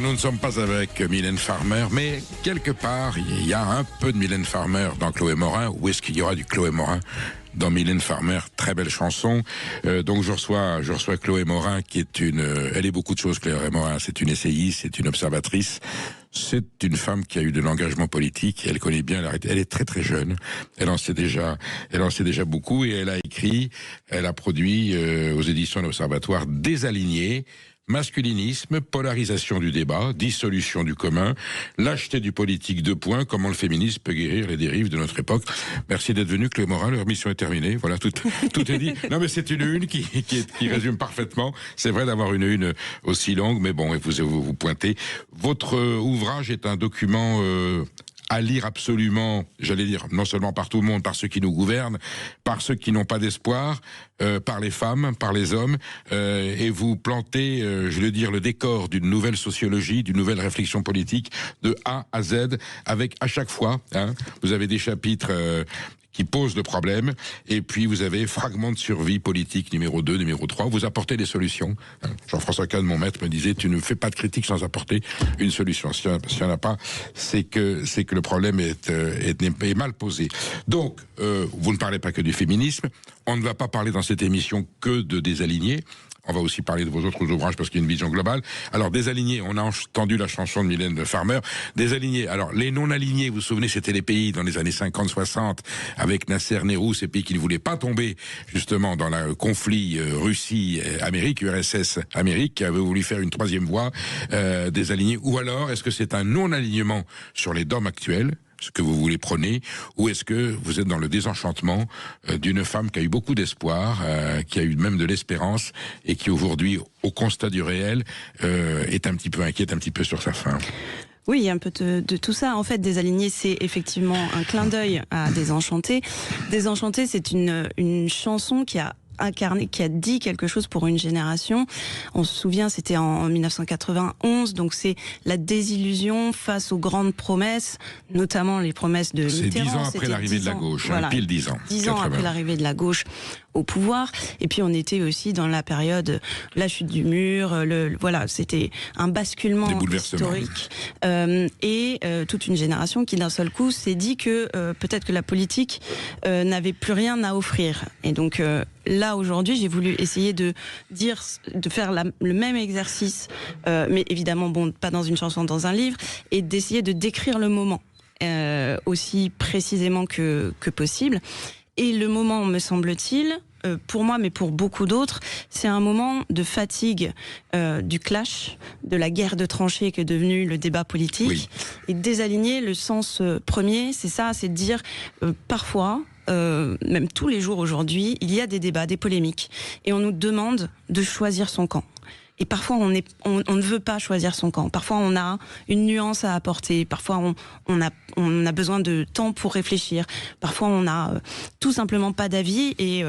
nous ne sommes pas avec Mylène Farmer, mais quelque part, il y a un peu de Mylène Farmer dans Chloé Morin. Où est-ce qu'il y aura du Chloé Morin dans Mylène Farmer? Très belle chanson. Donc je reçois Chloé Morin, qui est elle est beaucoup de choses, Chloé Morin. C'est une essayiste, c'est une observatrice. C'est une femme qui a eu de l'engagement politique. Elle connaît bien elle est très très jeune. Elle en sait déjà beaucoup, et elle a écrit, elle a produit aux éditions de l'Observatoire Désaligné. Masculinisme, polarisation du débat, dissolution du commun, lâcheté du politique, 2 points, comment le féminisme peut guérir les dérives de notre époque. Merci d'être venu, Chloé Morin, leur mission est terminée. Voilà, tout est dit. Non, mais c'est une une qui résume parfaitement. C'est vrai d'avoir une une aussi longue, mais bon, vous pointez. Votre ouvrage est un document à lire absolument, j'allais dire, non seulement par tout le monde, par ceux qui nous gouvernent, par ceux qui n'ont pas d'espoir, par les femmes, par les hommes, et vous plantez, je veux dire, le décor d'une nouvelle sociologie, d'une nouvelle réflexion politique, de A à Z, avec à chaque fois, vous avez des chapitres qui posent le problème, et puis vous avez fragment de survie politique numéro 2, numéro 3, vous apportez des solutions. Jean-François Kahn, mon maître, me disait, tu ne fais pas de critique sans apporter une solution. S'il n'y en a pas, c'est que le problème est mal posé. Donc, vous ne parlez pas que du féminisme, on ne va pas parler dans cette émission que de Désalignés. On va aussi parler de vos autres ouvrages parce qu'il y a une vision globale. Alors, Désalignés, on a entendu la chanson de Mylène Farmer. Désalignés, alors les non-alignés, vous vous souvenez, c'était les pays dans les années 50-60, avec Nasser, Nehru, ces pays qui ne voulaient pas tomber justement dans le conflit Russie-Amérique, URSS-Amérique, qui avait voulu faire une 3e voie, Désalignés. Ou alors, est-ce que c'est un non-alignement sur les dogmes actuels, ce que vous voulez prôner, ou est-ce que vous êtes dans le désenchantement d'une femme qui a eu beaucoup d'espoir, qui a eu même de l'espérance, et qui aujourd'hui, au constat du réel, est un petit peu inquiète, un petit peu sur sa fin? Oui, il y a un peu de tout ça. En fait, Désalignés, c'est effectivement un clin d'œil à Désenchanté. Désenchanté, c'est une chanson qui a incarné, qui a dit quelque chose pour une génération. On se souvient, c'était en 1991, donc c'est la désillusion face aux grandes promesses, notamment les promesses de Mitterrand. C'est 10 ans après l'arrivée de la gauche, voilà, pile 10 ans. 10 ans 80. Après l'arrivée de la gauche au pouvoir. Et puis on était aussi dans la période, la chute du mur, voilà, c'était un basculement historique. Et toute une génération qui d'un seul coup s'est dit que peut-être que la politique n'avait plus rien à offrir. Et donc là aujourd'hui, j'ai voulu essayer de faire le même exercice, mais évidemment pas dans une chanson, dans un livre, et d'essayer de décrire le moment aussi précisément que possible. Et le moment, me semble-t-il, pour moi, mais pour beaucoup d'autres, c'est un moment de fatigue du clash, de la guerre de tranchées qui est devenue le débat politique. Oui. Et Désaligner, le sens premier, c'est ça, c'est de dire parfois, même tous les jours aujourd'hui, il y a des débats, des polémiques, et on nous demande de choisir son camp. Et parfois, on ne veut pas choisir son camp. Parfois, on a une nuance à apporter. Parfois, on a besoin de temps pour réfléchir. Parfois, on n'a tout simplement pas d'avis, et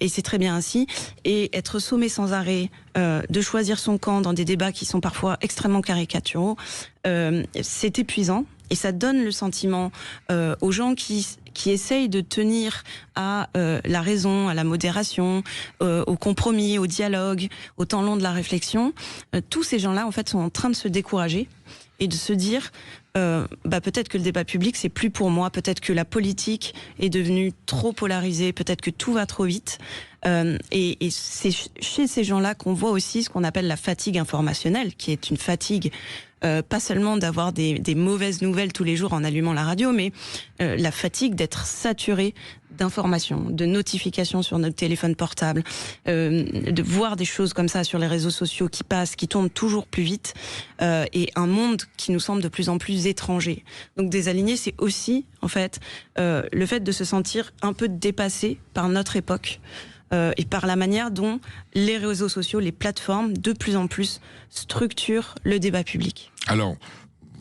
c'est très bien ainsi. Et être sommé sans arrêt de choisir son camp dans des débats qui sont parfois extrêmement caricaturaux, c'est épuisant. Et ça donne le sentiment aux gens qui essayent de tenir à la raison, à la modération, au compromis, au dialogue, au temps long de la réflexion. Tous ces gens-là, en fait, sont en train de se décourager et de se dire peut-être que le débat public, c'est plus pour moi, peut-être que la politique est devenue trop polarisée, peut-être que tout va trop vite. Et c'est chez ces gens-là qu'on voit aussi ce qu'on appelle la fatigue informationnelle, qui est une fatigue pas seulement d'avoir des mauvaises nouvelles tous les jours en allumant la radio, mais la fatigue d'être saturé d'informations, de notifications sur notre téléphone portable, de voir des choses comme ça sur les réseaux sociaux qui passent, qui tournent toujours plus vite, et un monde qui nous semble de plus en plus étranger. Donc Désaligné, c'est aussi en fait le fait de se sentir un peu dépassé par notre époque, et par la manière dont les réseaux sociaux, les plateformes, de plus en plus structurent le débat public. Alors,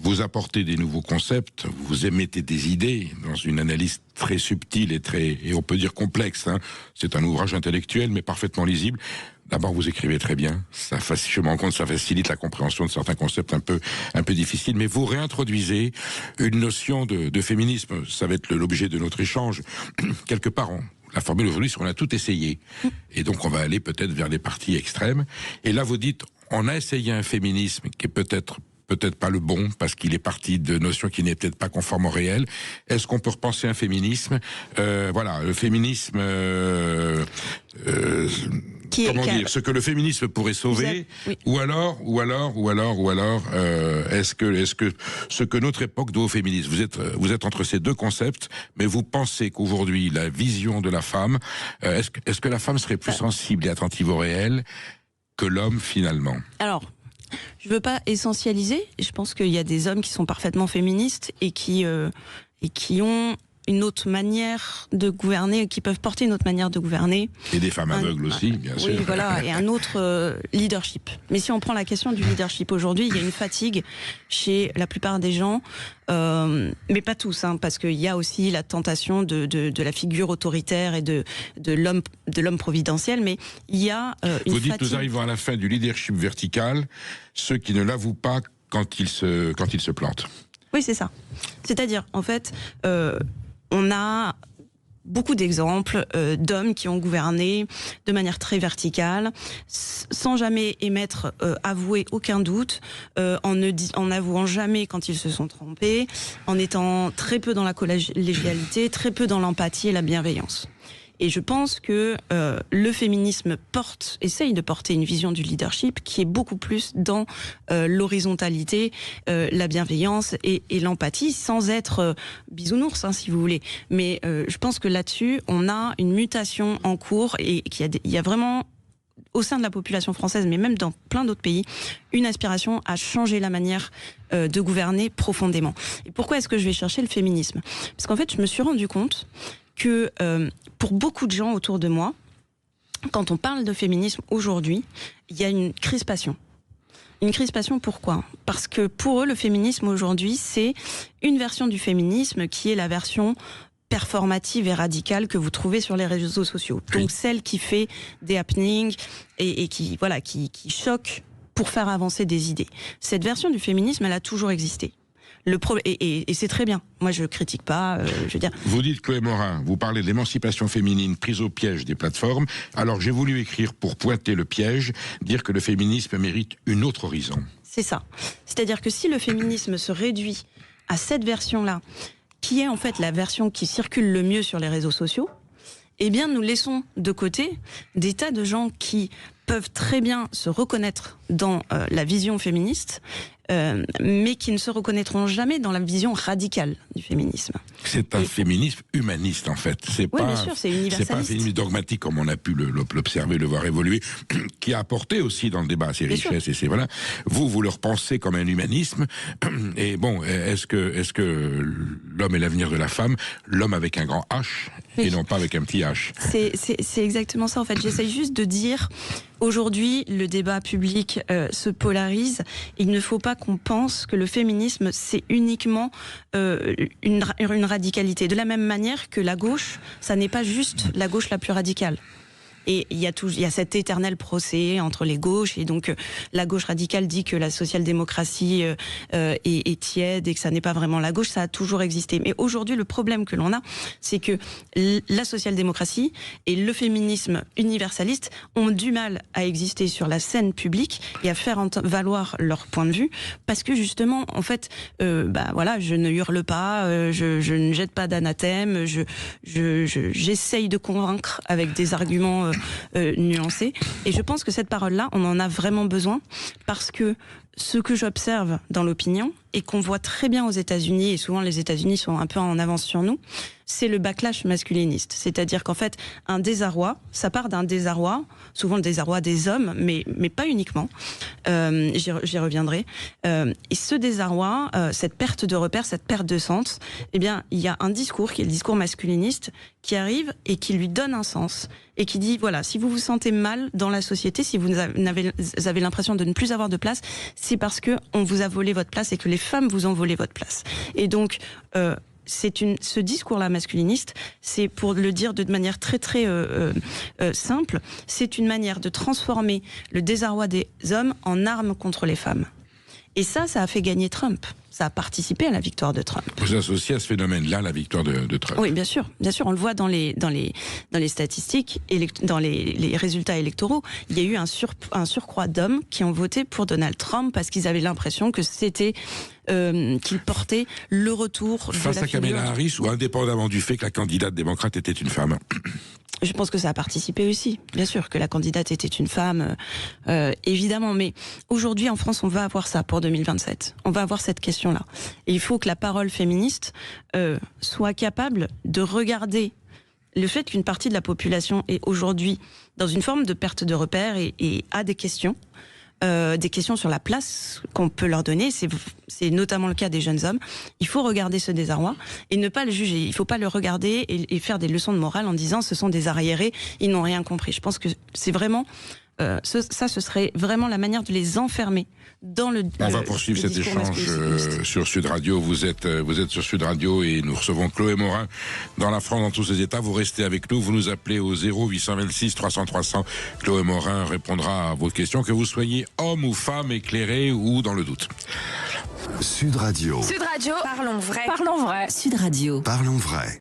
vous apportez des nouveaux concepts, vous émettez des idées dans une analyse très subtile et on peut dire complexe. C'est un ouvrage intellectuel, mais parfaitement lisible. D'abord, vous écrivez très bien. Je me rends compte que ça facilite la compréhension de certains concepts un peu difficiles. Mais vous réintroduisez une notion de féminisme. Ça va être l'objet de notre échange. Quelque part, la formule aujourd'hui, c'est qu'on a tout essayé. Et donc, on va aller peut-être vers les partis extrêmes. Et là, vous dites, on a essayé un féminisme qui est peut-être peut-être pas le bon, parce qu'il est parti de notions qui n'est peut-être pas conformes au réel. Est-ce qu'on peut repenser un féminisme, voilà, le féminisme, comment dire, ce que le féminisme pourrait sauver, oui. ou alors, est-ce que ce que notre époque doit au féminisme, vous êtes entre ces deux concepts, mais vous pensez qu'aujourd'hui, la vision de la femme, est-ce que la femme serait plus sensible et attentive au réel que l'homme, finalement? Alors, je veux pas essentialiser. Je pense qu'il y a des hommes qui sont parfaitement féministes et qui ont une autre manière de gouverner, qui peuvent porter une autre manière de gouverner. Et des femmes aveugles aussi, bien sûr. Oui, voilà, et un autre leadership. Mais si on prend la question du leadership aujourd'hui, il y a une fatigue chez la plupart des gens, mais pas tous, hein, parce qu'il y a aussi la tentation de la figure autoritaire et de l'homme providentiel, mais il y a une Vous dites fatigue. Nous arrivons à la fin du leadership vertical, ceux qui ne l'avouent pas quand ils se plantent. Oui, c'est ça. C'est-à-dire, en fait, on a beaucoup d'exemples d'hommes qui ont gouverné de manière très verticale, sans jamais avouer aucun doute, en avouant jamais quand ils se sont trompés, en étant très peu dans la collégialité, très peu dans l'empathie et la bienveillance. Et je pense que le féminisme essaye de porter une vision du leadership qui est beaucoup plus dans l'horizontalité, la bienveillance et l'empathie, sans être bisounours, hein, si vous voulez. Mais je pense que là-dessus, on a une mutation en cours et qu'il y a vraiment, au sein de la population française, mais même dans plein d'autres pays, une aspiration à changer la manière de gouverner profondément. Et pourquoi est-ce que je vais chercher le féminisme ? Parce qu'en fait, je me suis rendu compte que pour beaucoup de gens autour de moi, quand on parle de féminisme aujourd'hui, il y a une crispation. Une crispation, pourquoi ? Parce que pour eux, le féminisme aujourd'hui, c'est une version du féminisme qui est la version performative et radicale que vous trouvez sur les réseaux sociaux. Donc celle qui fait des happenings et qui choque pour faire avancer des idées. Cette version du féminisme, elle a toujours existé. Et c'est très bien. Moi, je critique pas. Je veux dire. Vous dites, Chloé Morin, vous parlez de l'émancipation féminine prise au piège des plateformes. Alors, j'ai voulu écrire pour pointer le piège, dire que le féminisme mérite une autre horizon. C'est ça. C'est-à-dire que si le féminisme se réduit à cette version-là, qui est en fait la version qui circule le mieux sur les réseaux sociaux, eh bien, nous laissons de côté des tas de gens qui peuvent très bien se reconnaître dans la vision féministe, mais qui ne se reconnaîtront jamais dans la vision radicale du féminisme. C'est un féminisme humaniste, en fait. Oui, bien sûr, c'est universaliste. C'est pas un féminisme dogmatique, comme on a pu l'observer, le voir évoluer, qui a apporté aussi dans le débat ses richesses. Et voilà. Vous le repensez comme un humanisme. Et bon, est-ce que l'homme est l'avenir de la femme, l'homme avec un grand H, et non pas avec un petit H? C'est exactement ça, en fait. J'essaye juste de dire, aujourd'hui, le débat public se polarise. Il ne faut pas qu'on pense que le féminisme, c'est uniquement une radicalité. De la même manière que la gauche, ça n'est pas juste la gauche la plus radicale. Et il y a cet éternel procès entre les gauches, et donc la gauche radicale dit que la social-démocratie est tiède et que ça n'est pas vraiment la gauche. Ça a toujours existé. Mais aujourd'hui, le problème que l'on a, c'est que la social-démocratie et le féminisme universaliste ont du mal à exister sur la scène publique et à faire valoir leur point de vue, parce que justement, en fait, voilà, je ne hurle pas, je ne jette pas d'anathème, j'essaye de convaincre avec des arguments nuancé. Et je pense que cette parole-là, on en a vraiment besoin, parce que ce que j'observe dans l'opinion, et qu'on voit très bien aux États-Unis, et souvent les États-Unis sont un peu en avance sur nous, c'est le backlash masculiniste. C'est-à-dire qu'en fait, un désarroi, ça part d'un désarroi, souvent le désarroi des hommes, mais pas uniquement. J'y reviendrai. Et ce désarroi, cette perte de repères, cette perte de sens, eh bien, il y a un discours qui est le discours masculiniste qui arrive et qui lui donne un sens et qui dit, voilà, si vous vous sentez mal dans la société, si vous avez l'impression de ne plus avoir de place, c'est parce que on vous a volé votre place et que les femmes vous ont volé votre place. Et donc, ce discours-là masculiniste, c'est, pour le dire de manière très très simple, c'est une manière de transformer le désarroi des hommes en arme contre les femmes. Et ça a fait gagner Trump. Ça a participé à la victoire de Trump. Vous associez à ce phénomène-là la victoire de Trump? Oui, bien sûr. On le voit dans les statistiques, dans les résultats électoraux. Il y a eu un surcroît d'hommes qui ont voté pour Donald Trump parce qu'ils avaient l'impression que c'était qu'il portait le retour de la face à Kamala Harris, ou indépendamment du fait que la candidate démocrate était une femme? Je pense que ça a participé aussi, bien sûr, que la candidate était une femme, évidemment. Mais aujourd'hui, en France, on va avoir ça pour 2027. On va avoir cette question-là. Et il faut que la parole féministe soit capable de regarder le fait qu'une partie de la population est aujourd'hui dans une forme de perte de repères et a des questions sur la place qu'on peut leur donner. C'est notamment le cas des jeunes hommes. Il faut regarder ce désarroi et ne pas le juger. Il ne faut pas le regarder et faire des leçons de morale en disant ce sont des arriérés, ils n'ont rien compris. Je pense que c'est vraiment... ce serait vraiment la manière de les enfermer dans le... On va poursuivre cet échange sur Sud Radio. Vous êtes sur Sud Radio et nous recevons Chloé Morin dans la France dans tous ses états. Vous restez avec nous, vous nous appelez au 0826 300 300. Chloé Morin répondra à vos questions, que vous soyez homme ou femme, éclairé ou dans le doute. Sud Radio. Sud Radio, parlons vrai. Parlons vrai. Sud Radio, parlons vrai.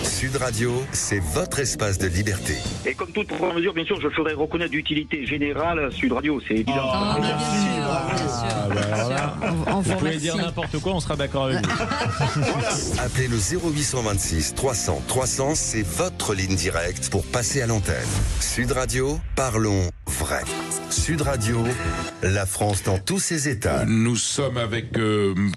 Sud Radio, c'est votre espace de liberté. Et comme toute mesure, bien sûr, je ferai reconnaître d'utilité générale Sud Radio, c'est évident. Bien sûr. Vous pouvez dire n'importe quoi, on sera d'accord avec vous. Appelez le 0826 300 300, c'est votre ligne directe pour passer à l'antenne. Sud Radio, parlons vrai. Sud Radio, la France dans tous ses états. Nous sommes avec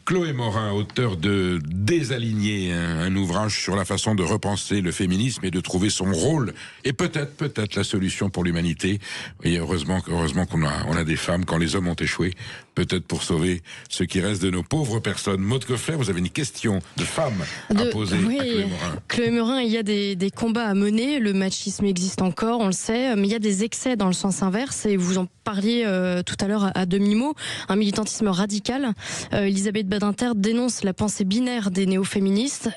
Chloé Morin, auteure de Désaligner, un ouvrage sur la façon de repenser le féminisme et de trouver son rôle et peut-être la solution pour l'humanité. Et heureusement qu'on a des femmes quand les hommes ont échoué, peut-être pour sauver ce qui reste de nos pauvres personnes. Maude Koffler, vous avez une question de femme à poser à Chloé Morin. Chloé Morin, il y a des combats à mener, le machisme existe encore, on le sait, mais il y a des excès dans le sens inverse et vous en parliez tout à l'heure à demi-mot, un militantisme radical. Elisabeth Badinter dénonce la pensée binaire des néo-féministes.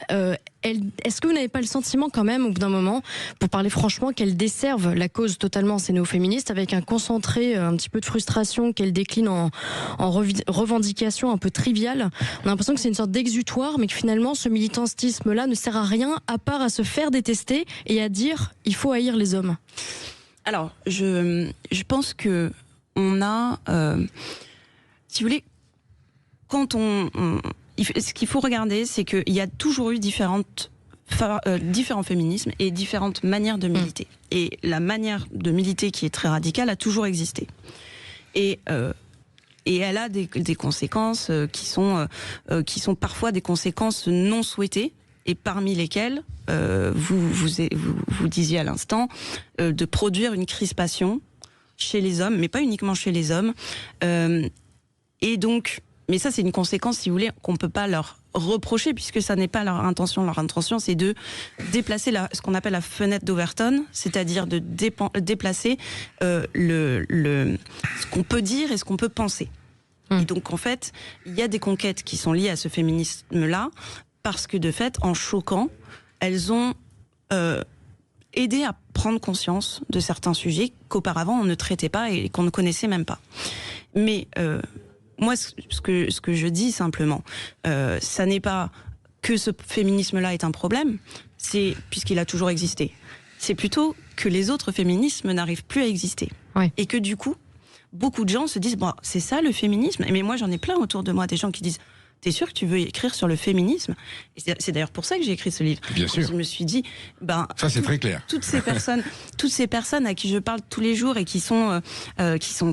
Est-ce que vous n'avez pas le sentiment quand même, au bout d'un moment, pour parler franchement, qu'elle desserve la cause totalement, ces néo-féministes, avec un concentré, un petit peu de frustration qu'elle décline en revendications un peu triviales? On a l'impression que c'est une sorte d'exutoire, mais que finalement, ce militantisme-là ne sert à rien, à part à se faire détester et à dire « il faut haïr les hommes ». Alors, je pense que on a, si vous voulez, quand ce qu'il faut regarder, c'est qu'il y a toujours eu différents féminismes et différentes manières de militer. Et la manière de militer qui est très radicale a toujours existé. Et elle a des conséquences qui sont parfois des conséquences non souhaitées, et parmi lesquelles vous disiez à l'instant de produire une crispation chez les hommes, mais pas uniquement chez les hommes. Et donc, mais ça c'est une conséquence, si vous voulez, qu'on peut pas leur reprocher, puisque ça n'est pas leur intention. Leur intention, c'est de déplacer ce qu'on appelle la fenêtre d'Overton, c'est-à-dire de déplacer ce qu'on peut dire et ce qu'on peut penser. Et donc en fait, il y a des conquêtes qui sont liées à ce féminisme-là, parce que de fait, en choquant, elles ont aidé à prendre conscience de certains sujets qu'auparavant on ne traitait pas et qu'on ne connaissait même pas. Mais moi, ce que je dis simplement, ça n'est pas que ce féminisme-là est un problème, c'est puisqu'il a toujours existé. C'est plutôt que les autres féminismes n'arrivent plus à exister. Ouais. Et que du coup, beaucoup de gens se disent, bon, c'est ça le féminisme. Mais moi, j'en ai plein autour de moi, des gens qui disent, t'es sûr que tu veux écrire sur le féminisme? Et c'est d'ailleurs pour ça que j'ai écrit ce livre. Bien sûr. Je me suis dit, ça c'est très clair. Toutes ces personnes à qui je parle tous les jours et qui sont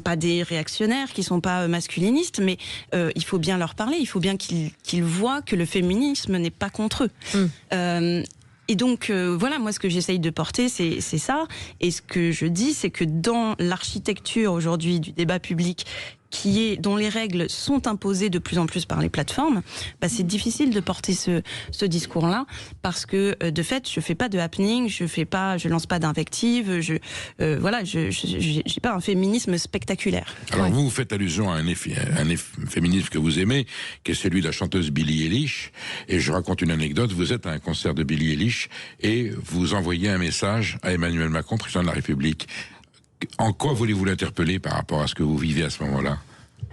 pas des réactionnaires, qui sont pas masculinistes, mais il faut bien leur parler. Il faut bien qu'ils voient que le féminisme n'est pas contre eux. Et donc, voilà, moi, ce que j'essaye de porter, c'est ça. Et ce que je dis, c'est que dans l'architecture aujourd'hui du débat public, dont les règles sont imposées de plus en plus par les plateformes, c'est difficile de porter ce discours-là, parce que de fait, je fais pas de happening, je lance pas d'invectives, j'ai pas un féminisme spectaculaire. Alors vous faites allusion à un féminisme que vous aimez, qui est celui de la chanteuse Billie Eilish, et je raconte une anecdote. Vous êtes à un concert de Billie Eilish et vous envoyez un message à Emmanuel Macron, président de la République. En quoi voulez-vous l'interpeller par rapport à ce que vous vivez à ce moment-là?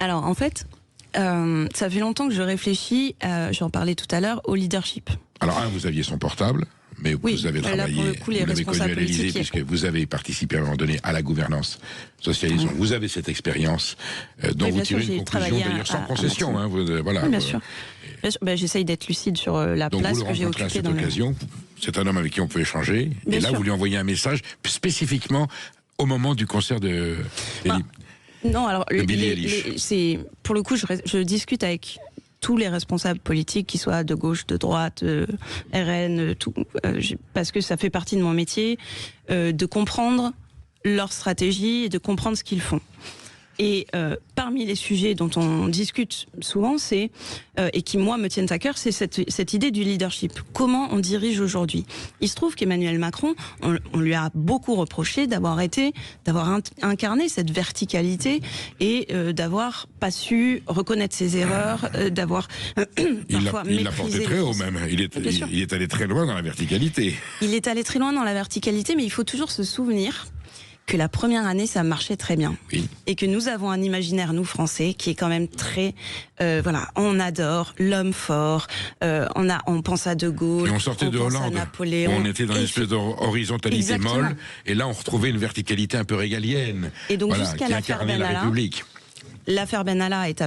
Alors, en fait, Ça fait longtemps que je réfléchis, j'en parlais tout à l'heure, au leadership. Alors, vous aviez son portable, mais oui, vous avez travaillé, vous l'avez connu à l'Élysée, puisque vous avez participé à un moment donné à la gouvernance socialiste. Vous avez cette expérience dont vous tirez une conclusion, d'ailleurs sans concession. Voilà. Oui, bien sûr. J'essaye d'être lucide sur la place que j'ai occupée. À cette occasion, c'est un homme avec qui on peut échanger, et là, vous lui envoyez un message spécifiquement au moment du concert de... Non, alors, pour le coup, je discute avec tous les responsables politiques, qu'ils soient de gauche, de droite, RN, tout, parce que ça fait partie de mon métier, de comprendre leur stratégie et de comprendre ce qu'ils font. Et parmi les sujets dont on discute souvent, et qui moi me tiennent à cœur, c'est cette idée du leadership. Comment on dirige aujourd'hui ? Il se trouve qu'Emmanuel Macron, on lui a beaucoup reproché d'avoir incarné cette verticalité et d'avoir pas su reconnaître ses erreurs, d'avoir parfois méprisé. Il l'a porté très haut même. Il est allé très loin dans la verticalité. Il est allé très loin dans la verticalité, mais il faut toujours se souvenir que la première année, ça marchait très bien. Oui. Et que nous avons un imaginaire, nous, Français, qui est quand même très... on adore l'homme fort, on pense à De Gaulle, et on sortait de Hollande, Napoléon. On était dans une espèce d'horizontalité molle, et là, on retrouvait une verticalité un peu régalienne. Et donc, jusqu'à l'affaire Benalla, l'affaire Benalla est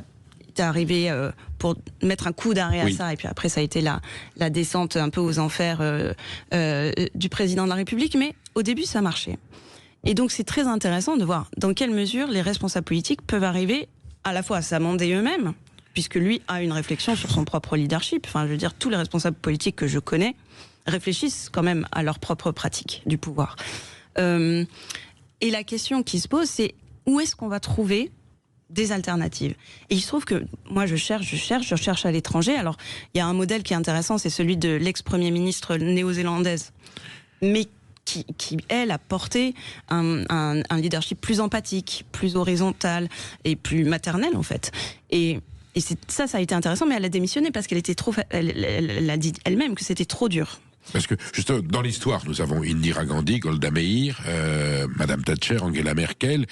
arrivée pour mettre un coup d'arrêt à ça, et puis après, ça a été la descente un peu aux enfers du président de la République, mais au début, ça marchait. Et donc c'est très intéressant de voir dans quelle mesure les responsables politiques peuvent arriver à la fois à s'amender eux-mêmes, puisque lui a une réflexion sur son propre leadership. Enfin, je veux dire, tous les responsables politiques que je connais réfléchissent quand même à leur propre pratique du pouvoir. Et la question qui se pose, c'est où est-ce qu'on va trouver des alternatives ? Et il se trouve que moi je cherche à l'étranger. Alors il y a un modèle qui est intéressant, c'est celui de l'ex-premier ministre néo-zélandaise, mais qui, elle, a porté un leadership plus empathique, plus horizontal et plus maternel, en fait. Et ça a été intéressant, mais elle a démissionné parce qu'elle était trop... Elle a dit elle-même que c'était trop dur. Parce que, justement, dans l'histoire, nous avons Indira Gandhi, Golda Meir, Madame Thatcher, Angela Merkel.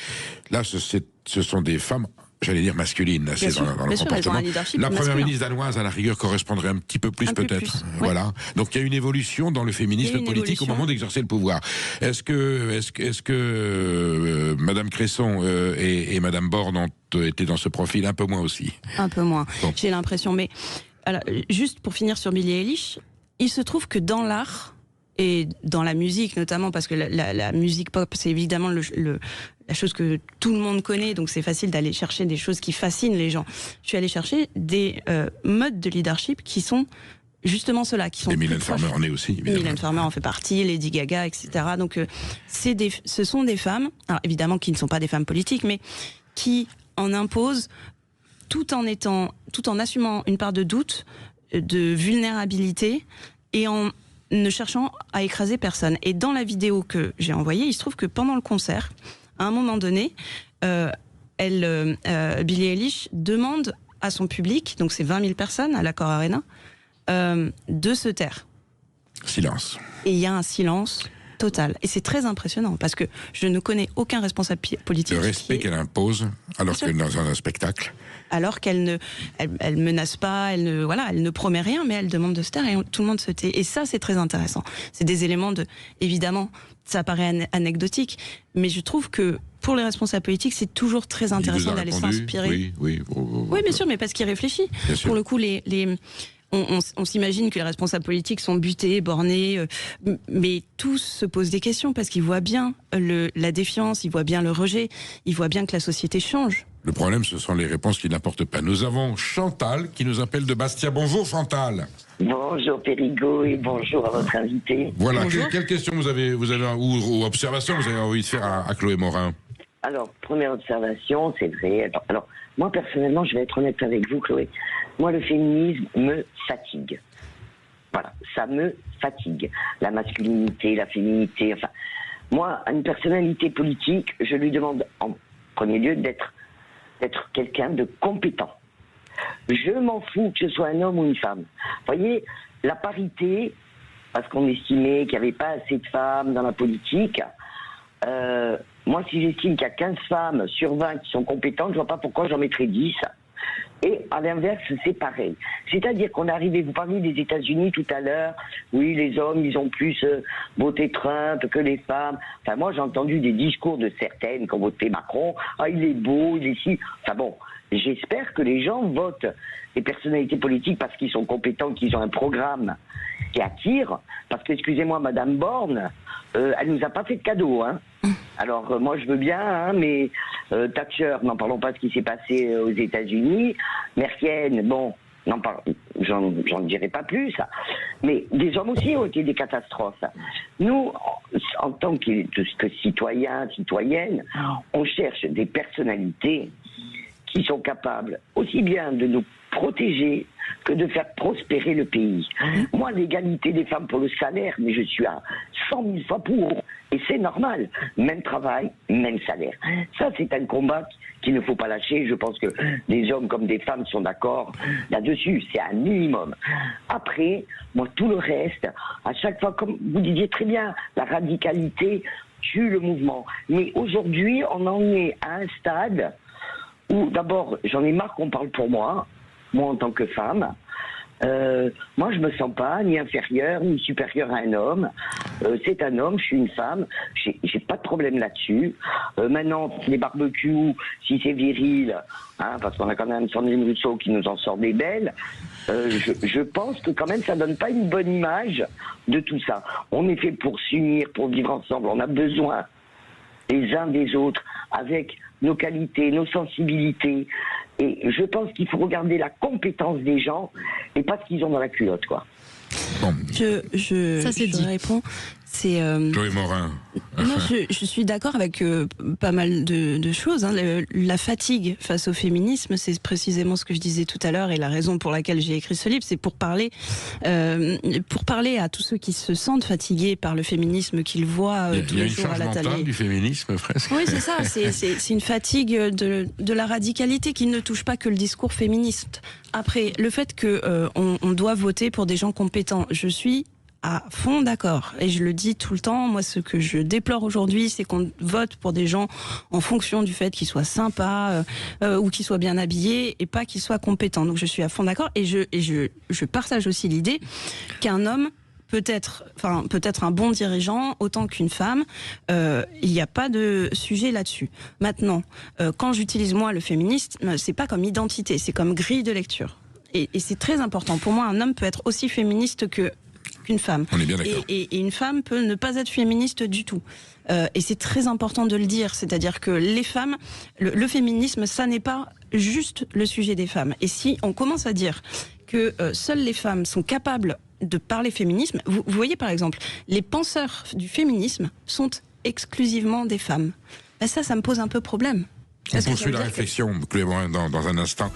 Là, ce sont des femmes... J'allais dire masculine, c'est dans le comportement. La première ministre danoise, à la rigueur, correspondrait un petit peu plus peut-être. Voilà. Donc il y a une évolution dans le féminisme politique au moment d'exercer le pouvoir. Est-ce que Madame Cresson et Madame Borne ont été dans ce profil un peu moins aussi ? Un peu moins. Bon. J'ai l'impression. Mais alors, juste pour finir sur Billie Eilish, il se trouve que dans l'art et dans la musique notamment, parce que la musique pop, c'est évidemment la chose que tout le monde connaît, donc c'est facile d'aller chercher des choses qui fascinent les gens. Je suis allée chercher des modes de leadership qui sont justement ceux-là, qui sont... Et Mylène Farmer en est aussi, évidemment. Mylène Farmer en fait partie, Lady Gaga, etc. Donc ce sont des femmes, alors évidemment qui ne sont pas des femmes politiques, mais qui en imposent tout en assumant une part de doute, de vulnérabilité, et en ne cherchant à écraser personne. Et dans la vidéo que j'ai envoyée, il se trouve que pendant le concert, à un moment donné, Billie Eilish demande à son public, donc c'est 20 000 personnes à l'Accor Arena, de se taire. Silence. Et il y a un silence total. Et c'est très impressionnant, parce que je ne connais aucun responsable politique. Le respect qu'elle impose, alors qu'elle est dans un spectacle. Alors qu'elle elle menace pas, elle ne promet rien, mais elle demande de se taire et tout le monde se tait. Et ça, c'est très intéressant. C'est des éléments évidemment, ça paraît anecdotique, mais je trouve que pour les responsables politiques, c'est toujours très intéressant d'aller s'inspirer. Oui, bien sûr, mais parce qu'il réfléchit. Pour le coup, on s'imagine que les responsables politiques sont butés, bornés, mais tous se posent des questions parce qu'ils voient bien la défiance, ils voient bien le rejet, ils voient bien que la société change. Le problème, ce sont les réponses qui n'apportent pas. Nous avons Chantal qui nous appelle de Bastia. Bonjour Chantal. Bonjour Périgaud et bonjour à votre invité. Voilà, quelle question vous avez ou observation vous avez envie de faire à Chloé Morin? Alors, première observation, c'est vrai. Alors, moi personnellement, je vais être honnête avec vous Chloé. Moi, le féminisme me fatigue. Voilà, ça me fatigue. La masculinité, la féminité, enfin... Moi, à une personnalité politique, je lui demande en premier lieu d'être quelqu'un de compétent. Je m'en fous que ce soit un homme ou une femme. Vous voyez, la parité, parce qu'on estimait qu'il n'y avait pas assez de femmes dans la politique, moi, si j'estime qu'il y a 15 femmes sur 20 qui sont compétentes, je ne vois pas pourquoi j'en mettrais 10. Et à l'inverse, c'est pareil. C'est-à-dire qu'on est arrivé, vous parliez des États-Unis tout à l'heure, oui, les hommes, ils ont plus voté Trump que les femmes. Enfin, moi, j'ai entendu des discours de certaines qui ont voté Macron. Ah, il est beau, il est si... Enfin bon, j'espère que les gens votent les personnalités politiques parce qu'ils sont compétents, qu'ils ont un programme qui attire. Parce que, excusez-moi, Madame Borne, elle nous a pas fait de cadeau, hein. Alors, moi, je veux bien, hein, mais Thatcher, n'en parlons pas de ce qui s'est passé aux États-Unis. Merkel, bon, j'en dirai pas plus. Mais des hommes aussi ont été des catastrophes. Nous, en tant que citoyens, citoyennes, on cherche des personnalités qui sont capables aussi bien de nous protéger que de faire prospérer le pays. Moi, l'égalité des femmes pour le salaire, mais je suis à 100 000 fois pour. Et c'est normal. Même travail, même salaire. Ça, c'est un combat qu'il ne faut pas lâcher. Je pense que des hommes comme des femmes sont d'accord là-dessus. C'est un minimum. Après, moi, tout le reste, à chaque fois, comme vous disiez très bien, la radicalité tue le mouvement. Mais aujourd'hui, on en est à un stade où, d'abord, j'en ai marre qu'on parle pour moi en tant que femme. Moi, je me sens pas ni inférieure ni supérieure à un homme. C'est un homme, je suis une femme. J'ai pas de problème là-dessus. Maintenant, les barbecues, si c'est viril, hein, parce qu'on a quand même Sandrine Rousseau qui nous en sort des belles. Je pense que quand même, ça donne pas une bonne image de tout ça. On est fait pour s'unir, pour vivre ensemble. On a besoin les uns des autres, avec nos qualités, nos sensibilités. Et je pense qu'il faut regarder la compétence des gens et pas ce qu'ils ont dans la culotte, quoi. Bon. Je réponds. C'est Chloé Morin. Non, je suis d'accord avec pas mal de choses. Hein. La fatigue face au féminisme, c'est précisément ce que je disais tout à l'heure et la raison pour laquelle j'ai écrit ce livre, c'est pour parler à tous ceux qui se sentent fatigués par le féminisme, qu'ils voient tous les jours à la télé. Il y a une charge mentale du féminisme, presque. Oui, c'est ça. C'est une fatigue de la radicalité qui ne touche pas que le discours féministe. Après, le fait qu'on doit voter pour des gens compétents, je suis à fond d'accord. Et je le dis tout le temps, moi ce que je déplore aujourd'hui, c'est qu'on vote pour des gens en fonction du fait qu'ils soient sympas ou qu'ils soient bien habillés et pas qu'ils soient compétents. Donc je suis à fond d'accord et je partage aussi l'idée qu'un homme peut être un bon dirigeant autant qu'une femme. Il n'y a pas de sujet là-dessus. Maintenant, quand j'utilise moi le féminisme, c'est pas comme identité, c'est comme grille de lecture. Et c'est très important. Pour moi, un homme peut être aussi féministe qu'une femme. On est bien d'accord. Et une femme peut ne pas être féministe du tout. Et c'est très important de le dire. C'est-à-dire que les femmes, le féminisme, ça n'est pas juste le sujet des femmes. Et si on commence à dire que seules les femmes sont capables de parler féminisme, vous voyez par exemple, les penseurs du féminisme sont exclusivement des femmes. Ben ça me pose un peu problème. On poursuit la réflexion, Chloé Morin, dans un instant,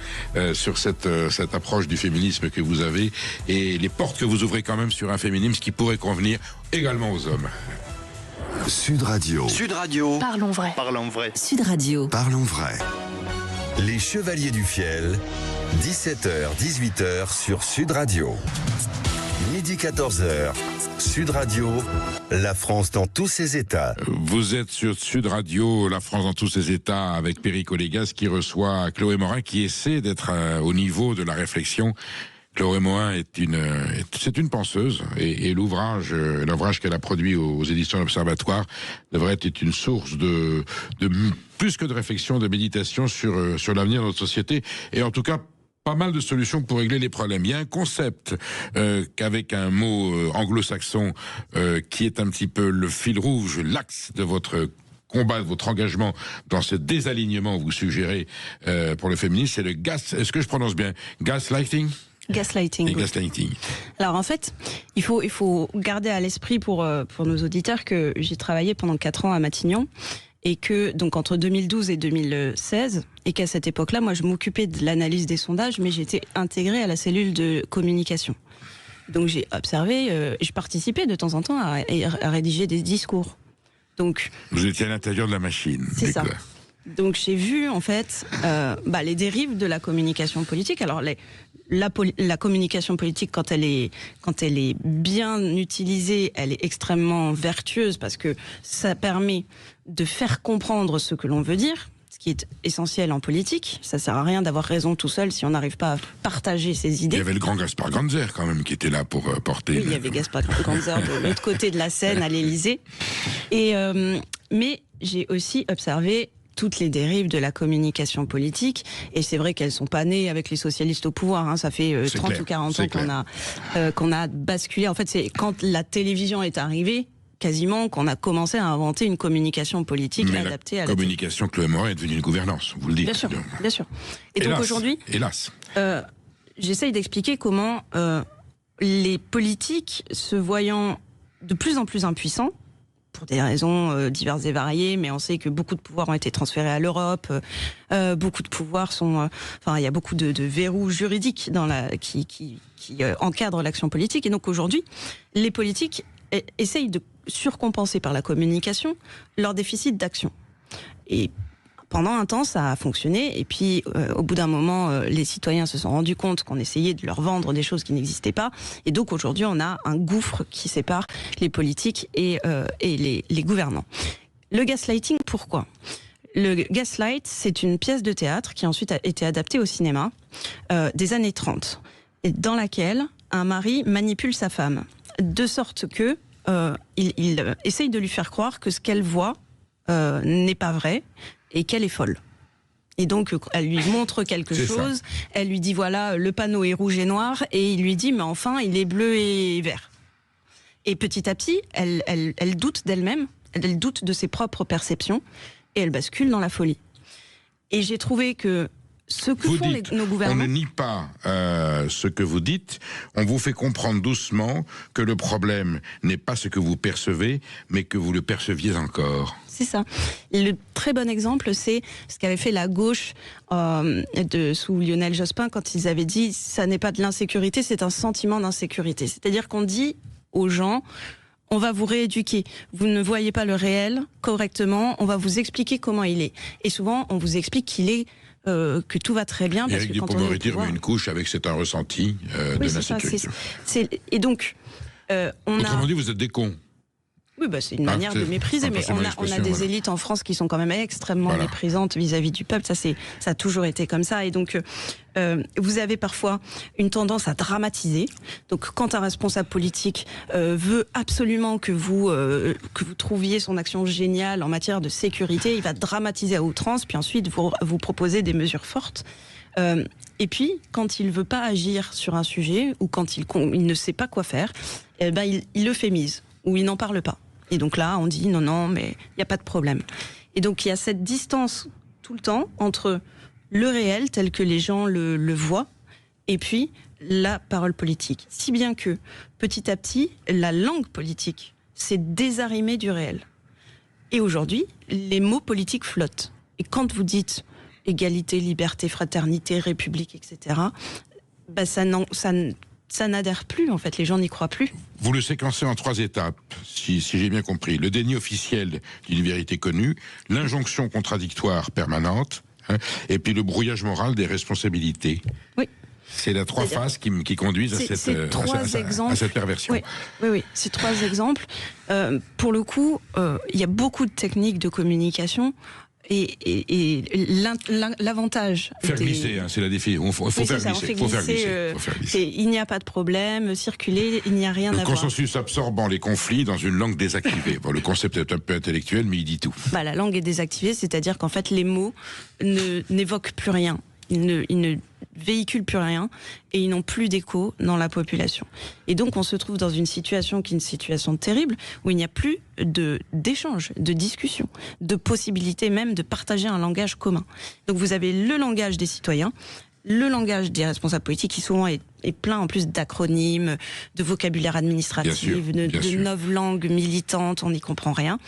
sur cette approche du féminisme que vous avez et les portes que vous ouvrez quand même sur un féminisme qui pourrait convenir également aux hommes. Sud Radio. Sud Radio. Parlons vrai. Parlons vrai. Sud Radio. Parlons vrai. Les Chevaliers du Fiel, 17h, 18h sur Sud Radio. Midi 14h, Sud Radio, la France dans tous ses états. Vous êtes sur Sud Radio, la France dans tous ses états, avec Perico Légas qui reçoit Chloé Morin, qui essaie d'être au niveau de la réflexion. Chloé Morin c'est une penseuse et l'ouvrage qu'elle a produit aux éditions L'Observatoire devrait être une source de plus que de réflexion, de méditation sur l'avenir de notre société et en tout cas pas mal de solutions pour régler les problèmes. Il y a un concept qu'avec un mot anglo-saxon qui est un petit peu le fil rouge, l'axe de votre combat, de votre engagement dans ce désalignement que vous suggérez pour le féminisme, c'est le est-ce que je prononce bien? Gaslighting? Gaslighting. Gaslighting. Alors en fait, il faut garder à l'esprit pour nos auditeurs que j'ai travaillé pendant 4 ans à Matignon et que donc entre 2012 et 2016 et qu'à cette époque-là, moi je m'occupais de l'analyse des sondages, mais j'étais intégrée à la cellule de communication. Donc j'ai observé, je participais de temps en temps à rédiger des discours. Donc vous étiez à l'intérieur de la machine. C'est ça. Donc j'ai vu en fait les dérives de la communication politique. Alors la communication politique, quand elle est bien utilisée, elle est extrêmement vertueuse parce que ça permet de faire comprendre ce que l'on veut dire, ce qui est essentiel en politique. Ça sert à rien d'avoir raison tout seul si on n'arrive pas à partager ses idées. Il y avait le grand Gaspard Ganzer quand même qui était là pour porter. Oui, il y avait Gaspard Ganzer de l'autre côté de la Seine à l'Élysée. Mais j'ai aussi observé toutes les dérives de la communication politique, et c'est vrai qu'elles sont pas nées avec les socialistes au pouvoir, hein. Ça fait 30 ou 40 ans qu'on a basculé. En fait, c'est quand la télévision est arrivée, quasiment, qu'on a commencé à inventer une communication politique adaptée à la communication Chloé Morin est devenue une gouvernance, vous le dites. Bien sûr. Et donc aujourd'hui, j'essaye d'expliquer comment les politiques, se voyant de plus en plus impuissants, pour des raisons diverses et variées, mais on sait que beaucoup de pouvoirs ont été transférés à l'Europe, beaucoup de pouvoirs sont... il y a beaucoup de verrous juridiques qui encadrent l'action politique, et donc aujourd'hui, les politiques essayent de surcompenser par la communication leur déficit d'action. Et pendant un temps, ça a fonctionné, et puis au bout d'un moment, les citoyens se sont rendus compte qu'on essayait de leur vendre des choses qui n'existaient pas, et donc aujourd'hui, on a un gouffre qui sépare les politiques et les gouvernants. Le gaslighting, pourquoi ? Le gaslight, c'est une pièce de théâtre qui ensuite a été adaptée au cinéma des années 30, et dans laquelle un mari manipule sa femme, de sorte que il essaye de lui faire croire que ce qu'elle voit n'est pas vrai, et qu'elle est folle. Et donc, elle lui montre quelque chose, elle lui dit, voilà, le panneau est rouge et noir, et il lui dit, mais enfin, il est bleu et vert. Et petit à petit, elle doute d'elle-même, elle doute de ses propres perceptions, et elle bascule dans la folie. Et j'ai trouvé que ce que font nos gouvernements... On ne nie pas ce que vous dites, on vous fait comprendre doucement que le problème n'est pas ce que vous percevez, mais que vous le perceviez encore. C'est ça. Le très bon exemple, c'est ce qu'avait fait la gauche sous Lionel Jospin quand ils avaient dit « ça n'est pas de l'insécurité, c'est un sentiment d'insécurité ». C'est-à-dire qu'on dit aux gens... on va vous rééduquer. Vous ne voyez pas le réel correctement, on va vous expliquer comment il est. Et souvent, on vous explique qu'il est... que tout va très bien. Éric Dupond-Moretti remet une couche avec c'est un ressenti de l'insécurité. Et donc, autrement dit, vous êtes des cons. Oui, c'est une manière de mépriser, mais on a des élites en France qui sont quand même extrêmement méprisantes vis-à-vis du peuple. Ça a toujours été comme ça. Et donc, vous avez parfois une tendance à dramatiser. Donc, quand un responsable politique veut absolument que vous trouviez son action géniale en matière de sécurité, il va dramatiser à outrance, puis ensuite vous proposer des mesures fortes. Et puis, quand il ne veut pas agir sur un sujet, ou quand il ne sait pas quoi faire, il euphémise, ou il n'en parle pas. Et donc là, on dit non, mais il n'y a pas de problème. Et donc il y a cette distance tout le temps entre le réel tel que les gens le voient et puis la parole politique. Si bien que petit à petit, la langue politique s'est désarrimée du réel. Et aujourd'hui, les mots politiques flottent. Et quand vous dites égalité, liberté, fraternité, république, etc., ça n'adhère plus, en fait. Les gens n'y croient plus. Vous le séquencez en 3 étapes, si j'ai bien compris. Le déni officiel d'une vérité connue, l'injonction contradictoire permanente, et puis le brouillage moral des responsabilités. Oui. C'est les 3 phases qui conduisent à cette perversion. Oui, c'est 3 exemples. Pour le coup, il y a beaucoup de techniques de communication. Et l'avantage... Faire glisser, c'est la défi. Il faut faire glisser. Il n'y a pas de problème, circuler, il n'y a rien à voir. Le consensus absorbant les conflits dans une langue désactivée. Le concept est un peu intellectuel, mais il dit tout. La langue est désactivée, c'est-à-dire qu'en fait, les mots n'évoquent plus rien. Ils ne véhiculent plus rien et ils n'ont plus d'écho dans la population. Et donc on se trouve dans une situation qui est une situation terrible où il n'y a plus d'échange, de discussion, de possibilité même de partager un langage commun. Donc vous avez le langage des citoyens, le langage des responsables politiques qui souvent est plein en plus d'acronymes, de vocabulaire administratif, de novlangues militantes, on n'y comprend rien.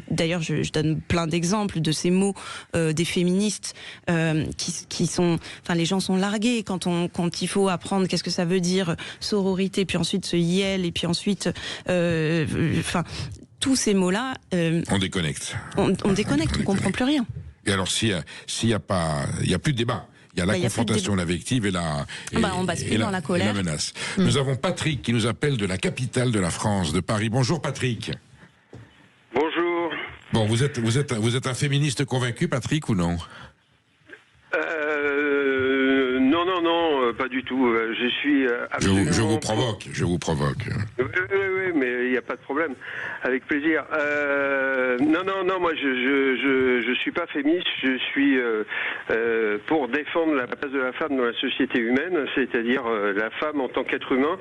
D'ailleurs, je donne plein d'exemples de ces mots des féministes qui sont... les gens sont largués quand il faut apprendre qu'est-ce que ça veut dire sororité, puis ensuite ce YEL, et puis ensuite... tous ces mots-là... on déconnecte. On déconnecte, on comprend plus rien. Et alors, s'il y a plus de débat. Il y a la confrontation, l'invective et on bascule dans la colère. Et la menace. Nous avons Patrick qui nous appelle de la capitale de la France, de Paris. Bonjour Patrick. Bonjour. Bon, vous êtes un féministe convaincu, Patrick, ou non? Non, pas du tout. Je suis absolument... Je vous provoque. Oui, mais il n'y a pas de problème. Avec plaisir. Non, moi je suis pas féministe. Je suis pour défendre la place de la femme dans la société humaine, c'est-à-dire la femme en tant qu'être humain.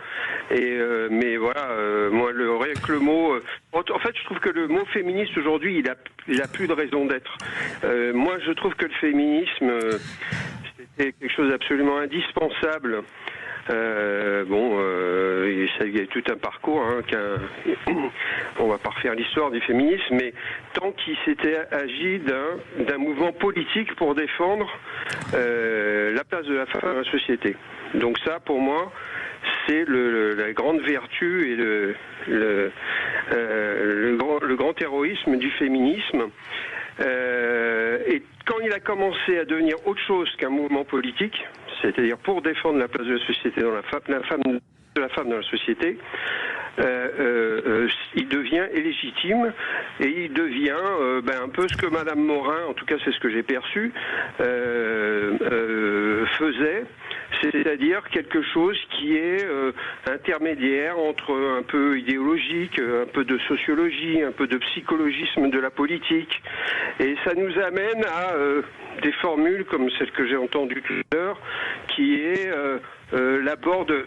Mais voilà, moi rien que le mot. En fait, je trouve que le mot féministe aujourd'hui, il a plus de raison d'être. Moi, je trouve que le féminisme c'était quelque chose d'absolument indispensable. Il y a tout un parcours. On va pas refaire l'histoire du féminisme, mais tant qu'il s'était agi d'un mouvement politique pour défendre la place de la femme dans la société. Donc ça, pour moi, c'est la grande vertu et le grand héroïsme du féminisme. Et quand il a commencé à devenir autre chose qu'un mouvement politique, c'est-à-dire pour défendre la place de la société dans la femme dans la société, il devient illégitime et il devient un peu ce que Madame Morin, en tout cas c'est ce que j'ai perçu, faisait, c'est-à-dire quelque chose qui est intermédiaire entre un peu idéologique, un peu de sociologie, un peu de psychologisme de la politique, et ça nous amène à des formules comme celle que j'ai entendue tout à l'heure, qui est l'abord de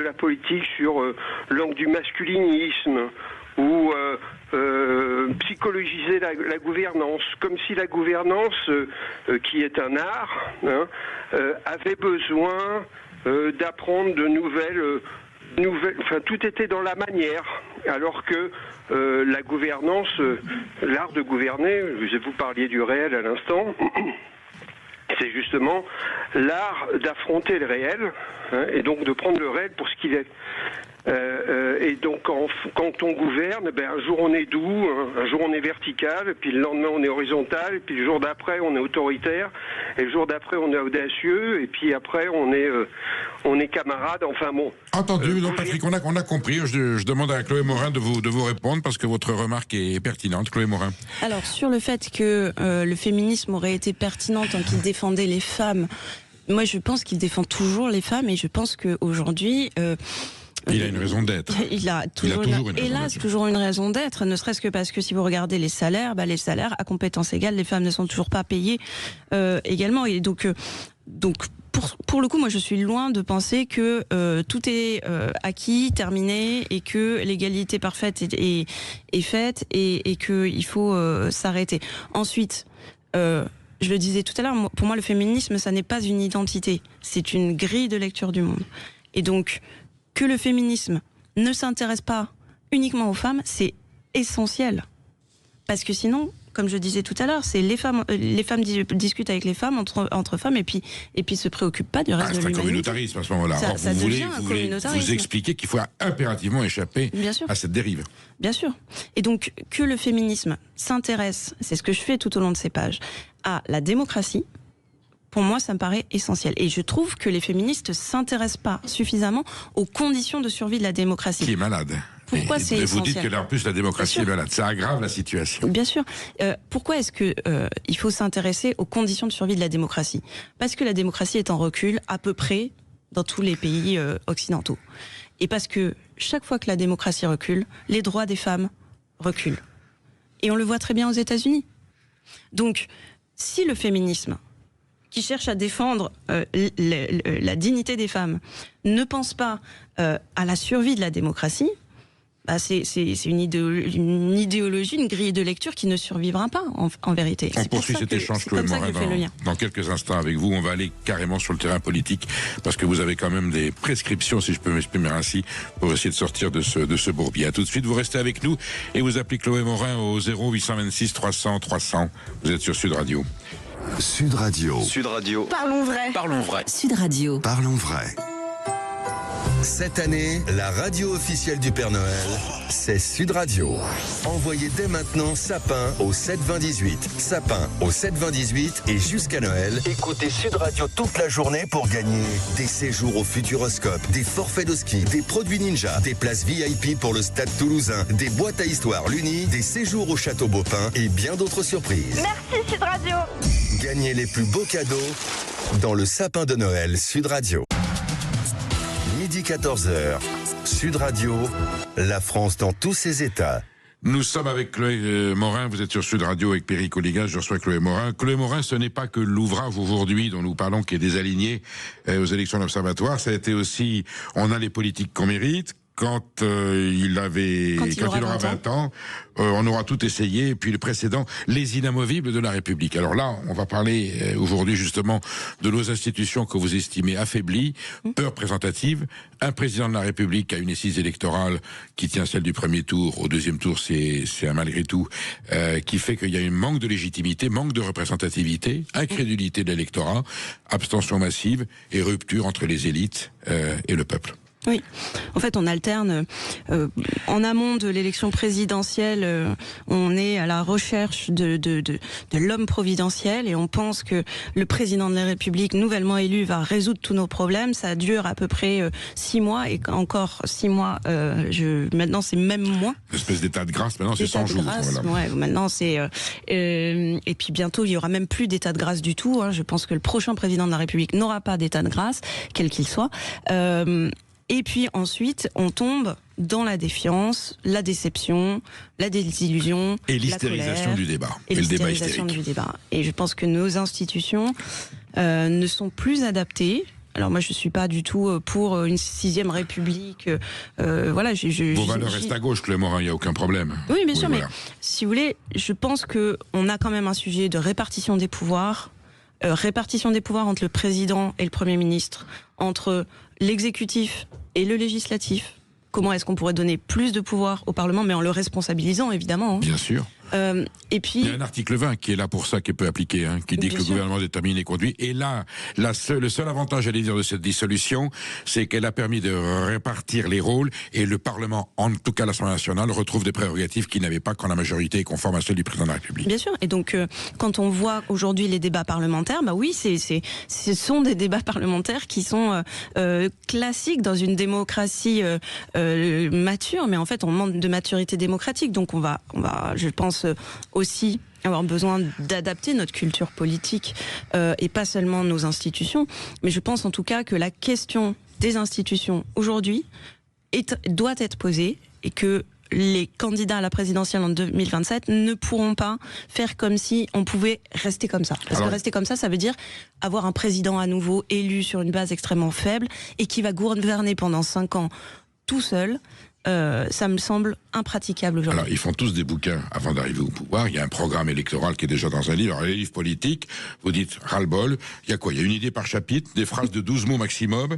la politique sur l'angle du masculinisme, ou psychologiser la gouvernance, comme si la gouvernance, qui est un art, avait besoin d'apprendre de nouvelles, tout était dans la manière, alors que la gouvernance, l'art de gouverner, vous parliez du réel à l'instant, c'est justement l'art d'affronter le réel, et donc de prendre le réel pour ce qu'il est. Et donc quand on gouverne, un jour on est doux, un jour on est vertical, puis le lendemain on est horizontal, puis le jour d'après on est autoritaire, et le jour d'après on est audacieux, et puis après on est camarade. Enfin bon. Entendu. Donc Patrick, on a compris. Je demande à Chloé Morin de vous répondre parce que votre remarque est pertinente, Chloé Morin. Alors sur le fait que le féminisme aurait été pertinent tant qu'il défendait les femmes, moi je pense qu'il défend toujours les femmes, et je pense qu'aujourd'hui il a une raison d'être. Il a toujours une raison d'être, ne serait-ce que parce que si vous regardez les salaires à compétences égales, les femmes ne sont toujours pas payées également. Et donc pour le coup, moi je suis loin de penser que tout est acquis, terminé, et que l'égalité parfaite est faite, et qu'il faut s'arrêter. Ensuite, je le disais tout à l'heure, pour moi le féminisme, ça n'est pas une identité, c'est une grille de lecture du monde. Et donc que le féminisme ne s'intéresse pas uniquement aux femmes, c'est essentiel. Parce que sinon, comme je disais tout à l'heure, c'est les femmes discutent avec les femmes entre femmes, et puis se préoccupent pas du reste de l'humanité. C'est un communautarisme à ce moment-là. Or, vous voulez vous expliquer qu'il faut impérativement échapper à cette dérive. Bien sûr. Et donc que le féminisme s'intéresse, c'est ce que je fais tout au long de ces pages, à la démocratie. Pour moi, ça me paraît essentiel. Et je trouve que les féministes s'intéressent pas suffisamment aux conditions de survie de la démocratie. Qui est malade. Pourquoi c'est essentiel ? Vous dites que là, en plus, la démocratie est malade. Ça aggrave la situation. Bien sûr. Pourquoi est-ce que il faut s'intéresser aux conditions de survie de la démocratie ? Parce que la démocratie est en recul à peu près dans tous les pays occidentaux. Et parce que chaque fois que la démocratie recule, les droits des femmes reculent. Et on le voit très bien aux États-Unis. Donc, si le féminisme, qui cherche à défendre la dignité des femmes, ne pense pas à la survie de la démocratie, c'est une idéologie, une grille de lecture qui ne survivra pas en vérité. On poursuit cet échange, Chloé Morin, dans quelques instants avec vous. On va aller carrément sur le terrain politique, parce que vous avez quand même des prescriptions, si je peux m'exprimer ainsi, pour essayer de sortir de ce bourbier. À tout de suite, vous restez avec nous et vous appelez Chloé Morin au 0826 300 300. Vous êtes sur Sud Radio. Sud Radio. Parlons vrai. Sud Radio. Parlons vrai. Cette année, la radio officielle du Père Noël, c'est Sud Radio. Envoyez dès maintenant sapin au 72018. Sapin au 72018 et jusqu'à Noël, écoutez Sud Radio toute la journée pour gagner des séjours au Futuroscope, des forfaits de ski, des produits Ninja, des places VIP pour le Stade Toulousain, des boîtes à histoire Luni, des séjours au Château Beaupin et bien d'autres surprises. Merci Sud Radio. Gagnez les plus beaux cadeaux dans le sapin de Noël Sud Radio. Midi 14h, Sud Radio, la France dans tous ses états. Nous sommes avec Chloé Morin, vous êtes sur Sud Radio avec Pierrick Oligas, je reçois Chloé Morin. Chloé Morin, ce n'est pas que l'ouvrage aujourd'hui dont nous parlons qui est désaligné aux élections de l'Observatoire, ça a été aussi, on a les politiques qu'on mérite. Quand il aura 20 ans, on aura tout essayé. Et puis le précédent, les inamovibles de la République. Alors là, on va parler aujourd'hui justement de nos institutions que vous estimez affaiblies, peu représentatives. Un président de la République a une assise électorale qui tient celle du premier tour. Au deuxième tour, c'est un malgré tout qui fait qu'il y a un manque de légitimité, manque de représentativité, incrédulité de l'électorat, abstention massive et rupture entre les élites et le peuple. Oui, en fait on alterne. En amont de l'élection présidentielle, on est à la recherche de l'homme providentiel et on pense que le président de la République nouvellement élu va résoudre tous nos problèmes. Ça dure à peu près 6 mois et encore 6 mois, maintenant c'est même moins. Une espèce d'état de grâce, maintenant c'est 100 jours. Voilà. Ouais, maintenant c'est... et puis bientôt il y aura même plus d'état de grâce du tout. Je pense que le prochain président de la République n'aura pas d'état de grâce, quel qu'il soit. Et puis ensuite, on tombe dans la défiance, la déception, la désillusion, et l'hystérisation du débat. Et l'hystérisation du débat. Et je pense que nos institutions ne sont plus adaptées. Alors moi, je suis pas du tout pour une 6e République. Voilà. Vos valeurs restent à gauche, Chloé Morin, il n'y a aucun problème. Oui, bien sûr, voilà. Mais si vous voulez, je pense que on a quand même un sujet de répartition des pouvoirs. Répartition des pouvoirs entre le président et le Premier ministre, entre l'exécutif et le législatif. Comment est-ce qu'on pourrait donner plus de pouvoir au Parlement, mais en le responsabilisant, évidemment. Bien sûr. Et puis, il y a un article 20 qui est là pour ça, qui peut appliquer, qui dit que le gouvernement détermine et conduit. Et là, le seul avantage, j'allais dire, de cette dissolution, c'est qu'elle a permis de répartir les rôles et le Parlement, en tout cas l'Assemblée nationale, retrouve des prérogatives qu'il n'avait pas quand la majorité est conforme à celle du président de la République. Bien sûr. Et donc, quand on voit aujourd'hui les débats parlementaires, bah oui, ce sont des débats parlementaires qui sont classiques dans une démocratie mature, mais en fait, on manque de maturité démocratique. Donc, on va, je pense, aussi avoir besoin d'adapter notre culture politique et pas seulement nos institutions. Mais je pense en tout cas que la question des institutions aujourd'hui doit être posée et que les candidats à la présidentielle en 2027 ne pourront pas faire comme si on pouvait rester comme ça. Parce que rester comme ça, ça veut dire avoir un président à nouveau élu sur une base extrêmement faible et qui va gouverner pendant 5 ans tout seul. Ça me semble impraticable aujourd'hui. Alors, ils font tous des bouquins avant d'arriver au pouvoir. Il y a un programme électoral qui est déjà dans un livre. Alors, les livres politiques, vous dites ras-le-bol. Il y a quoi? Il y a une idée par chapitre, des phrases de 12 mots maximum,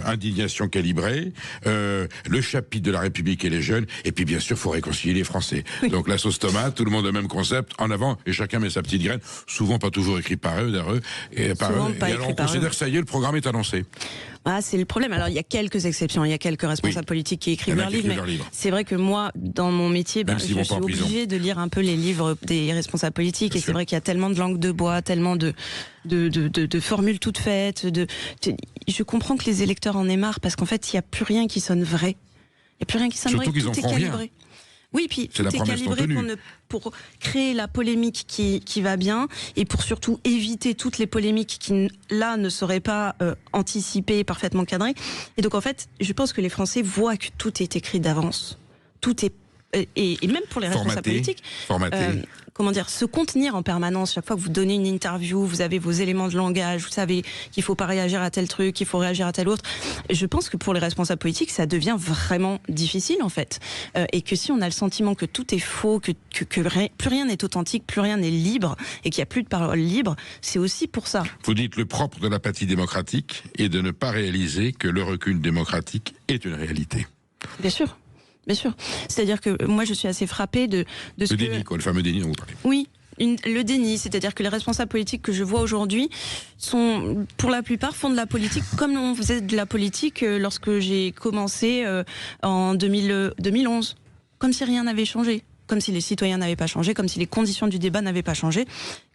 indignation calibrée, le chapitre de la République et les jeunes, et puis bien sûr, il faut réconcilier les Français. Oui. Donc, la sauce tomate, tout le monde a le même concept, en avant, et chacun met sa petite graine, souvent pas toujours écrit par eux, et alors on considère que ça y est, le programme est annoncé. Ah, c'est le problème. Alors, il y a quelques exceptions, il y a quelques responsables politiques qui écrivent leurs livres, mais c'est vrai que moi, dans mon métier, je suis obligée de lire un peu les livres des responsables politiques, et c'est vrai qu'il y a tellement de langue de bois, tellement de formules toutes faites. Je comprends que les électeurs en aient marre, parce qu'en fait, il n'y a plus rien qui sonne vrai. Il n'y a plus rien qui sonne vrai, tout est calibré. Rien. Oui, puis tout est calibré pour créer la polémique qui va bien et pour surtout éviter toutes les polémiques qui, là, ne seraient pas anticipées, parfaitement cadrées. Et donc, en fait, je pense que les Français voient que tout est écrit d'avance. Tout est... Et même pour les responsables politiques, comment dire, se contenir en permanence. Chaque fois que vous donnez une interview, vous avez vos éléments de langage, vous savez qu'il faut pas réagir à tel truc, qu'il faut réagir à tel autre. Je pense que pour les responsables politiques, ça devient vraiment difficile en fait. Et que si on a le sentiment que tout est faux, que plus rien n'est authentique, plus rien n'est libre, et qu'il n'y a plus de parole libre, c'est aussi pour ça. Vous dites le propre de l'apathie démocratique est de ne pas réaliser que le recul démocratique est une réalité. Bien sûr. Bien sûr. C'est-à-dire que moi, je suis assez frappée de ce déni, le fameux déni dont vous parlez. Oui, le déni, c'est-à-dire que les responsables politiques que je vois aujourd'hui sont, pour la plupart, font de la politique comme on faisait de la politique lorsque j'ai commencé en 2011, comme si rien n'avait changé, comme si les citoyens n'avaient pas changé, comme si les conditions du débat n'avaient pas changé,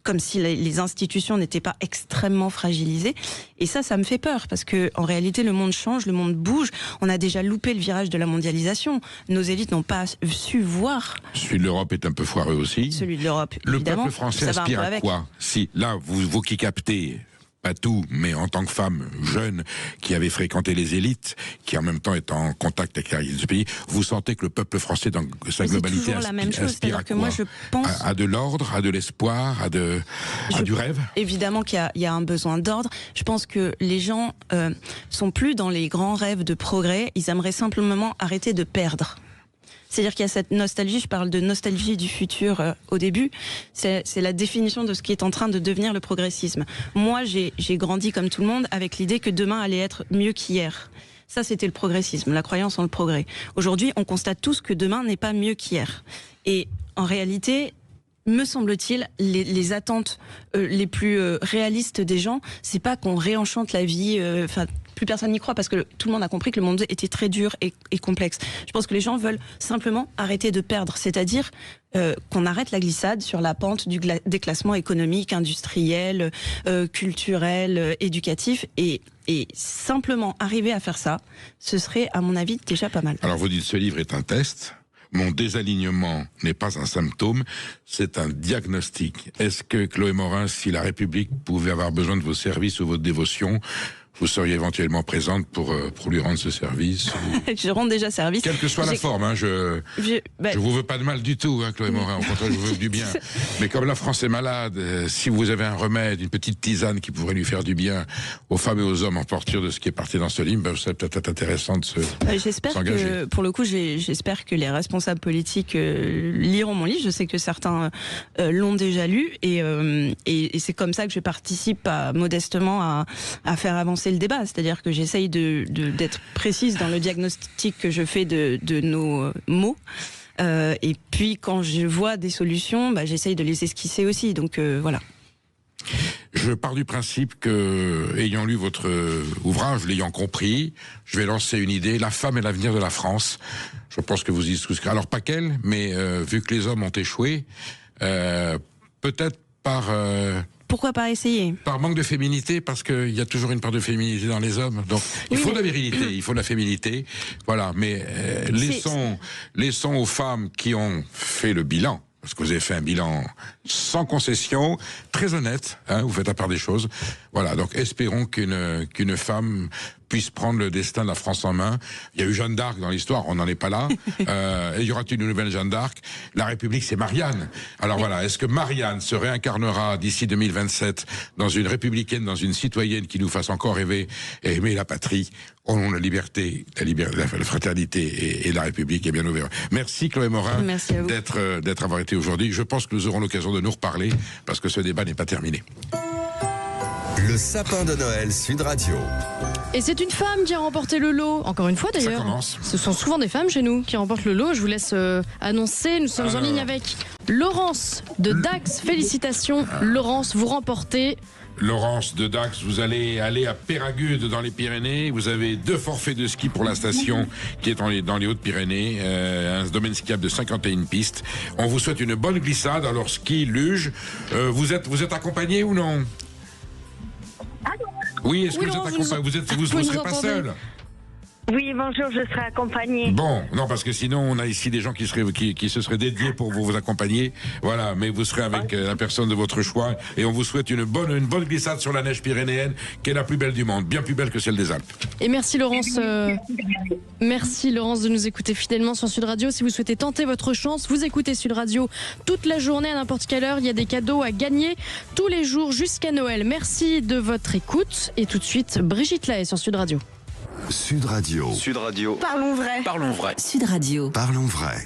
comme si les institutions n'étaient pas extrêmement fragilisées. Et ça me fait peur, parce que en réalité, le monde change, le monde bouge. On a déjà loupé le virage de la mondialisation. Nos élites n'ont pas su voir. Celui de l'Europe est un peu foireux aussi. Celui de l'Europe, le évidemment. Le peuple français aspire à quoi? Si, là, vous qui captez... pas tout, mais en tant que femme jeune qui avait fréquenté les élites, qui en même temps est en contact avec les élites du pays, vous sentez que le peuple français dans sa globalité aspire à quoi? Moi, je pense à de l'ordre, à de l'espoir, à du rêve? Évidemment qu'il y a un besoin d'ordre. Je pense que les gens sont plus dans les grands rêves de progrès, ils aimeraient simplement arrêter de perdre. C'est-à-dire qu'il y a cette nostalgie, je parle de nostalgie du futur au début, c'est la définition de ce qui est en train de devenir le progressisme. Moi, j'ai grandi comme tout le monde avec l'idée que demain allait être mieux qu'hier. Ça, c'était le progressisme, la croyance en le progrès. Aujourd'hui, on constate tous que demain n'est pas mieux qu'hier. Et en réalité, me semble-t-il, les attentes les plus réalistes des gens, c'est pas qu'on réenchante la vie, plus personne n'y croit parce que tout le monde a compris que le monde était très dur et complexe. Je pense que les gens veulent simplement arrêter de perdre, c'est-à-dire qu'on arrête la glissade sur la pente du déclassement économique, industriel, culturel, éducatif et simplement arriver à faire ça, ce serait à mon avis déjà pas mal. Alors vous dites ce livre est un test. Mon désalignement n'est pas un symptôme, c'est un diagnostic. Est-ce que Chloé Morin, si la République pouvait avoir besoin de vos services ou votre dévotion, vous seriez éventuellement présente pour lui rendre ce service? Je rends déjà service. Quelle que soit la forme, hein, je vous veux pas de mal du tout, hein, Chloé Morin, au contraire, je vous veux du bien. Mais comme la France est malade, si vous avez un remède, une petite tisane qui pourrait lui faire du bien aux femmes et aux hommes en partir de ce qui est parti dans ce livre, ça peut être intéressant de j'espère s'engager. Que, pour le coup, j'espère que les responsables politiques liront mon livre. Je sais que certains l'ont déjà lu et c'est comme ça que je participe modestement à faire avancer le débat, c'est-à-dire que j'essaye d'être précise dans le diagnostic que je fais de nos mots. Et puis quand je vois des solutions, j'essaye de les esquisser aussi. Donc voilà. Je pars du principe que, ayant lu votre ouvrage, l'ayant compris, je vais lancer une idée, la femme est l'avenir de la France. Je pense que vous y souscrivez. Alors pas qu'elle, mais vu que les hommes ont échoué, peut-être par... Pourquoi pas essayer? Par manque de féminité, parce qu'il y a toujours une part de féminité dans les hommes. Donc, il faut de la virilité, il faut de la féminité. Voilà, mais laissons aux femmes qui ont fait le bilan, parce que vous avez fait un bilan sans concession, très honnête, hein, vous faites à part des choses. Voilà, donc espérons qu'une femme puisse prendre le destin de la France en main. Il y a eu Jeanne d'Arc dans l'histoire, on n'en est pas là. Il y aura-t-il une nouvelle Jeanne d'Arc? La République, c'est Marianne. Alors voilà, est-ce que Marianne se réincarnera d'ici 2027 dans une républicaine, dans une citoyenne qui nous fasse encore rêver et aimer la patrie, au nom de la liberté, la fraternité et la République est bien ouverte. Merci Chloé Morin d'avoir été aujourd'hui. Je pense que nous aurons l'occasion de nous reparler parce que ce débat n'est pas terminé. Le sapin de Noël Sud Radio. Et c'est une femme qui a remporté le lot, encore une fois d'ailleurs. Ce sont souvent des femmes chez nous qui remportent le lot. Je vous laisse annoncer. Nous sommes en ligne avec Laurence de Dax. Félicitations Laurence, vous remportez... Laurence de Dax, vous allez aller à Péragude dans les Pyrénées. Vous avez 2 forfaits de ski pour la station qui est dans les Hautes-Pyrénées, un domaine skiable de 51 pistes. On vous souhaite une bonne glissade. Alors ski, luge. Vous êtes accompagné ou non? Oui, est-ce que vous êtes accompagné? Vous ne serez pas seul? Oui, bonjour, je serai accompagnée. Bon, non, parce que sinon, on a ici des gens qui se seraient dédiés pour vous accompagner. Voilà, mais vous serez avec la personne de votre choix. Et on vous souhaite une bonne glissade sur la neige pyrénéenne, qui est la plus belle du monde, bien plus belle que celle des Alpes. Et merci Laurence. Merci Laurence de nous écouter fidèlement sur Sud Radio. Si vous souhaitez tenter votre chance, vous écoutez Sud Radio toute la journée, à n'importe quelle heure. Il y a des cadeaux à gagner tous les jours jusqu'à Noël. Merci de votre écoute. Et tout de suite, Brigitte Lahaie sur Sud Radio. Sud Radio. Sud Radio. Parlons vrai. Parlons vrai. Sud Radio. Parlons vrai.